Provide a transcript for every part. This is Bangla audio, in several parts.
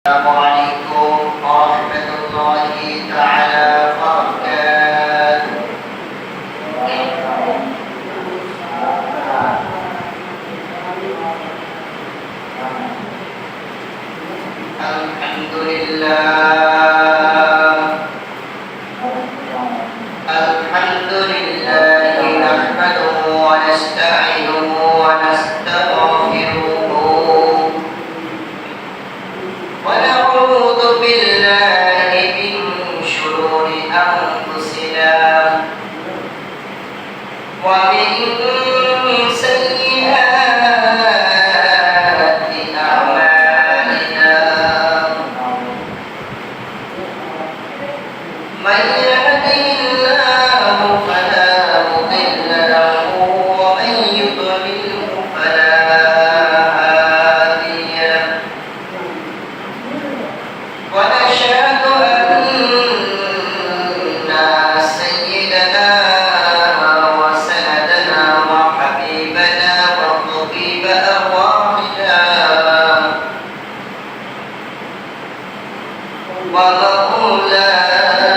السلام عليكم ورحمة الله تعالى وبركاته. الحمد لله نحمده ونستعينه ونستغفره ونعوذ بالله من شرور أنفسنا ومن سيئات أعمالنا. من يهده الله فلا مضل له ومن يضلله فلا هادي له. ونشهد أن سيدنا وسندنا وحبيبنا وطبيب أرواحنا ومولانا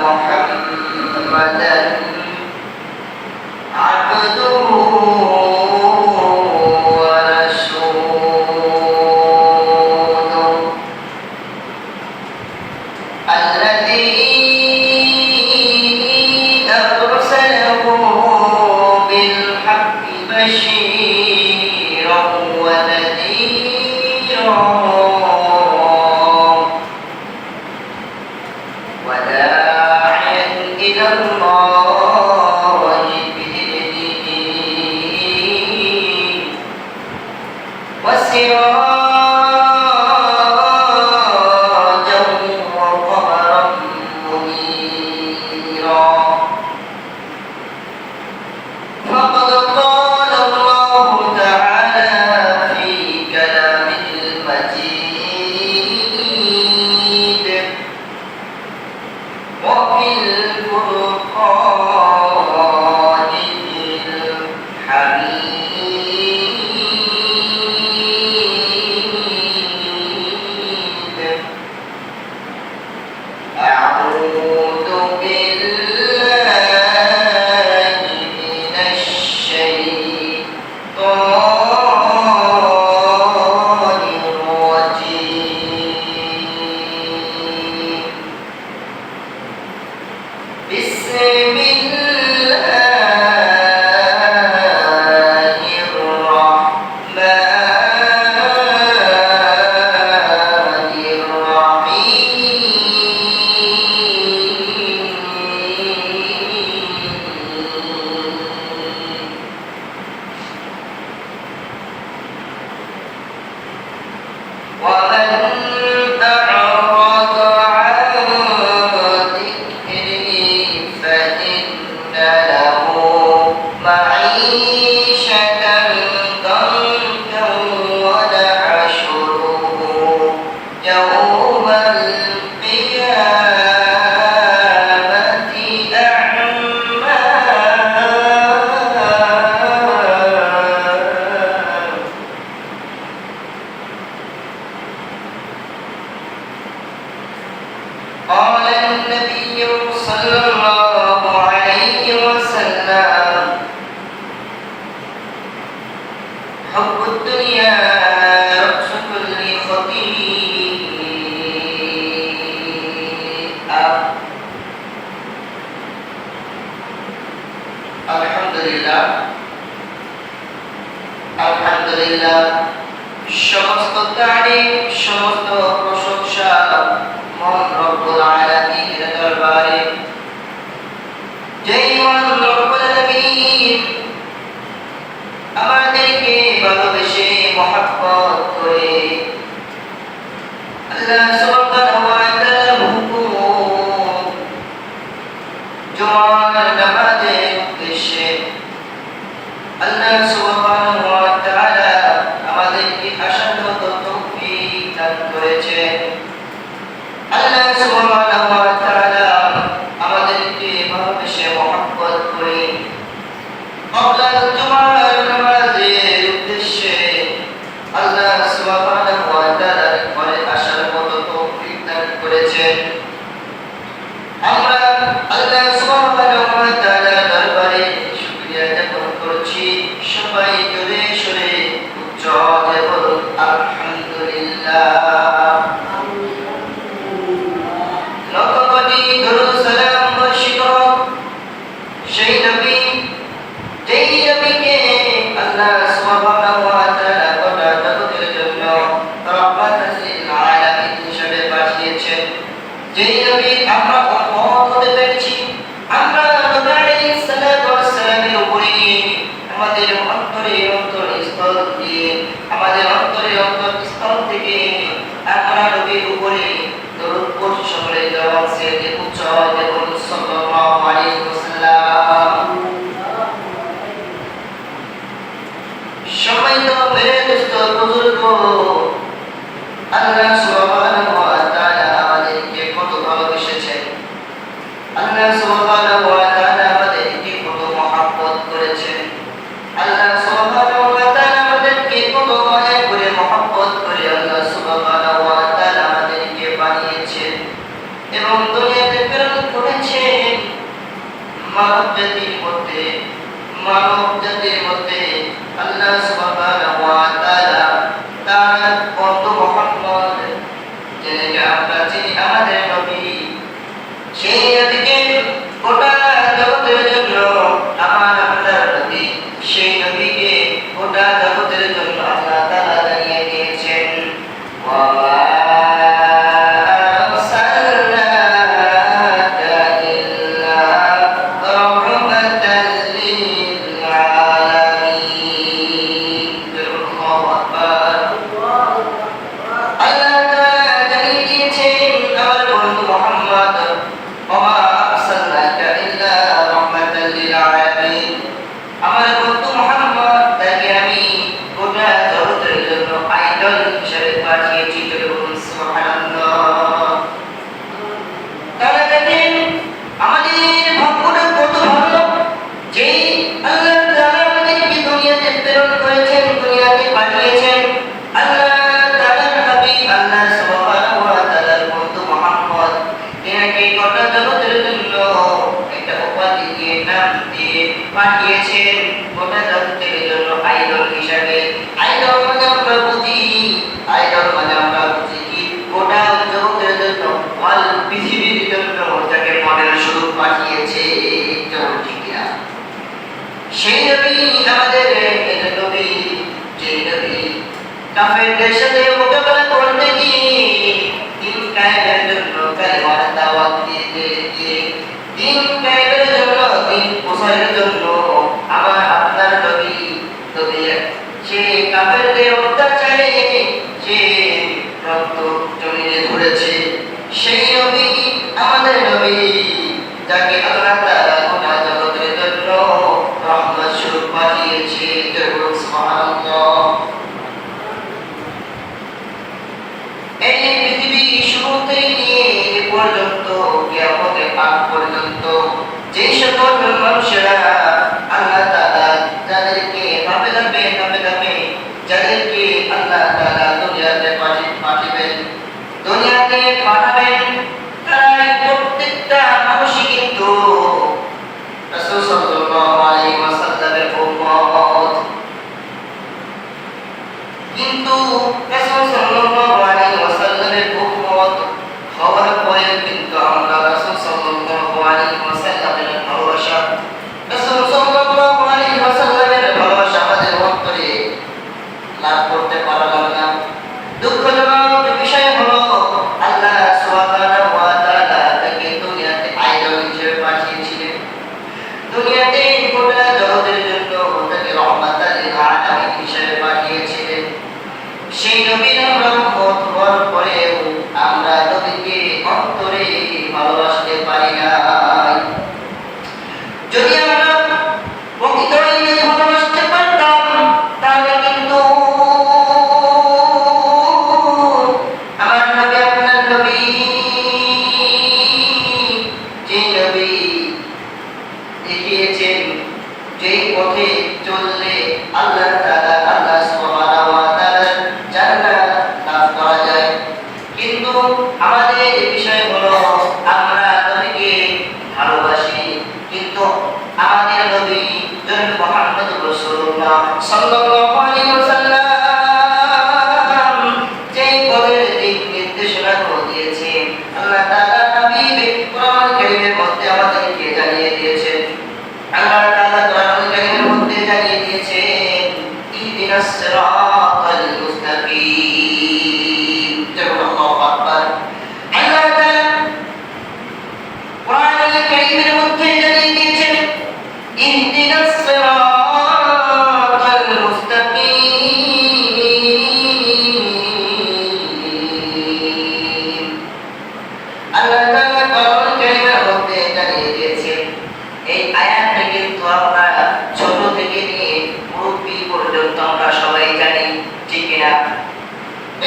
محمدا عبده ورسوله الذي أرسله بالحق بشيرا ونذيرا وداعيا إلى الله بإذنه وسراجا وقمرا منيرا. فقد قال الله تعالى في كلامه المجيد وفي الفرقان الحميد. أعوذ بالله من الشيطان الرجيم. بسم الله الرحمن الرحيم. ومن أعرض عن ذكري فإن له معيشة ضنكا ونحشره يوم القيامة أعمى. قال النبي صلى الله عليه وسلم: حب الدنيا رأس كل خطيئة. আলহামদুলিল্লাহ সমস্ত তারিফ সমস্ত প্রশংসা মহান রব্বুল আলামিনের দরবারে। যেই মহান রব্বুল আলামিন আমাদেরকে ভালোবেসে মহব্বত করে আল্লাহ সুবহানাহু ওয়া তাআলার হুকুম জুমার নামাজের উদ্দেশ্যে আল্লাহ সুবহানাহু ওয়া তাআলা আমাদেরকে আসার মতো তৌফিক দান করেছেন। আল্লাহ সুবহানাহু ওয়া তাআলা আমাদেরকে ভালোবেসে মহব্বত করে ক্বাবলা জুমার নামাজের উদ্দেশ্যে আল্লাহ আলহামদুলিল্লাহ। লক্ষ কোটি দরুদ সালাম বর্ষিত সেই নবী, যেই নবীকে আল্লাহ সুবহানাহু ওয়া তাআলা গোটা জগতের জন্য রাহমাতুল লিল আলামিন হিসেবে পাঠিয়েছেন, যেই নবীর আমরা উম্মত হতে পেরেছি, আমরা নবী আলাইহিস সালাতু ওয়াস সালামের উপরে আমাদের অন্তরস্থল দিয়ে, আমাদের অন্তরস্থল থেকে আমরা নবীর উপরে দরুদ পড়ি সকলে জবান ছেড়ে উচ্চ আওয়াজে বলুন সাল্লাল্লাহু আলাইহি ওয়াসাল্লাম। সম্মানিত মেরে দোস্ত বুজুর্গ, আল্লাহ সুবহানাহু ওয়া তাআলা আমাদেরকে কত ভালোবেসেছেন, আল্লাহ সুবহানাহু ওয়া তাআলা আমাদেরকে কত মহব্বত করেছেন, আল্লাহ সুবহানাহু ওয়া তাআলা আমাদেরকে কত দয়া করে মহব্বত করে আল্লাহ সুবহানাহু ওয়া তাআলা আমাদেরকে বানিয়েছেন এবং দুনিয়াতে প্রেরণ করেছেন। মানব জাতির মধ্যে আল্লাহ সুবহানাহু ওয়া তাআলা তার বন্ধু মুহাম্মদ, যিনি আমরা চিনি আমাদের নবী, সেই নবীকে গোটা জগতের জন্য আমার আপনার নবী, সেই নবীকে গোটা জগতের জন্য আল্লাহ তাআলা জানিয়ে দিয়েছেন, ওয়া মা আরসালনাকা ইল্লা রাহমাতাল লিল আলামিন। আল্লাহু আকবার। আল্লাহ তাআলা জানিয়ে দিয়েছেন আমার বন্ধু মুহাম্মদ, ওয়া মা আরসালনাকা ইল্লা রাহমাতাল লিল আলামিন, আমার বন্ধু মুহাম্মদ তাকে আমি গোটা জগতের জন্য আইডল হিসেবে পাঠিয়েছি। বলুন সুবহানাল্লাহ। তারা দেখেন আমাদের ভাগ্যটা কত ভালো যে আল্লাহ তাআলা আমাদেরকে দুনিয়াতে প্রেরণ করেছেন, দুনিয়াতে পাঠিয়েছেন। আল্লাহ তাআলার হাবিব, আল্লাহ সুবহানাহু ওয়া তাআলার বন্ধু মুহাম্মদ, তিনাকে গোটা জগতের জন্য একটা উপাধি দিয়ে, নাম দিয়ে পাঠিয়েছেন গোটা জগতের জন্য আইডল হিসাবে। আইডল মানে আমরা বুঝি, কি গোটা জগতের জন্য, অল পৃথিবীর জন্য যাকে মডেল স্বরূপ পাঠিয়েছে। ঠিক না? সেই নবী আমাদের নবী, যে নবী কাফেরদের সাথে মোকাবেলা করতে গিয়ে দিন কায়েমের জন্য কালিমার দাওয়াত দিয়ে দিন কায়েমের জন্য, দিন প্রসারের জন্য আমার আপনার নবী সে কাফেরদের অত্যাচারে সে রক্ত জমিয়ে ধরেছে। সেই নবী আমাদের নবী, যাকে আল্লাহ তাআলা গোটা জগতের জন্য রহমত স্বরূপ পাঠিয়েছে। সুবহানাল্লাহ। এই পৃথিবী শুরু থেকে নিয়ে এ পর্যন্ত, কিয়ামতের আগ পর্যন্ত যে সকল মানুষেরা আল্লাহ তাআলা যাদেরকে ধাপে ধাপে যাদেরকে আল্লাহ তাআলা দুনিয়াতে পাঠাবেন, তারা প্রত্যেকটা মানুষই কিন্তু রাসূল সাল্লাল্লাহু আলাইহি ওয়াসাল্লামের উম্মত। কিন্তু রাসূল সাল্লাল্লাহু আলাইহি ওয়াসাল্লামের উম্মত হওয়ার পরেও কিন্তু আমরা রাসূল সাল্লাল্লাহু আলাইহি ওয়াসাল্লামের ভালোবাসা, রাসূল সাল্লাল্লাহু আলাইহি ওয়াসাল্লামের ভালোবাসা আমাদের অন্তরে লাভ করতে পারলাম না। দুঃখজনক বিষয় হলো আল্লাহ সুবহানাহু ওয়া তাআলা তাকে দুনিয়াতে আইডল হিসেবে পাঠিয়েছিলেন, দুনিয়াতে গোটা জগতের জন্য তাকে রহমাতাল লিল আলামিন হিসেবে পাঠিয়েছিলেন। সেই নবীর আমরা উম্মত হওয়ার পরেও আমরা নবীকে অন্তরে ভালোবাসতে পারি না। যদি আমরা প্রকৃত অর্থে ভালোবাসতে পারতাম, তাহলে কিন্তু আমার নবী, আপনার নবী, যে নবী দেখিয়েছেন যেই পথে চললে আল্লাহ তাআলা, আল্লাহ সুবহানাহু ওয়া তাআলার জান্নাত লাভ করা যায়। কিন্তু আমাদের বিষয় হলো আমরা নবীকে ভালোবাসি, কিন্তু আমাদের নবী জনাব মুহাম্মদ রাসূলুল্লাহ সাল্লাল্লাহু আলাইহি ওয়াসাল্লাম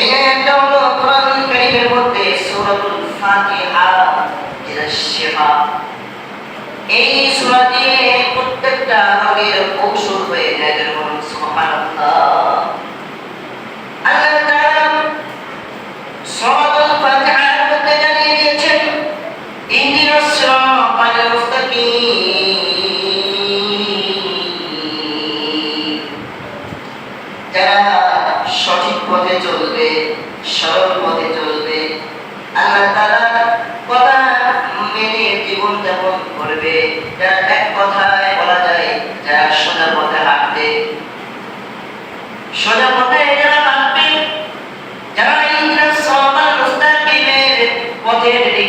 এই আয়াতটা হলো কোরআন কারীমের মধ্যে সূরাতুল ফাতিহা যেটা শিফা। এই সূরা দিয়ে প্রত্যেকটা রোগের ঔষধ হয়ে যায়। সুবহানাল্লাহ। আল্লাহ তাআলা সূরাতুল ফাতিহার মধ্যে জানিয়ে দিয়েছেন ইহদিনাস সিরাতাল মুস্তাকিম। যারা সঠিক পথে চলবে, সরল পথে চলবে, আল্লাহ তাআলা কথা মেনে জীবন যাপন করবে, যারা এক কথায় বলা যায় যারা সোজা পথে হাঁটবে, সোজা পথে যারা হাঁটবে, যারা ইহদিনাস সিরাতাল মুস্তাকিমের পথের দিকে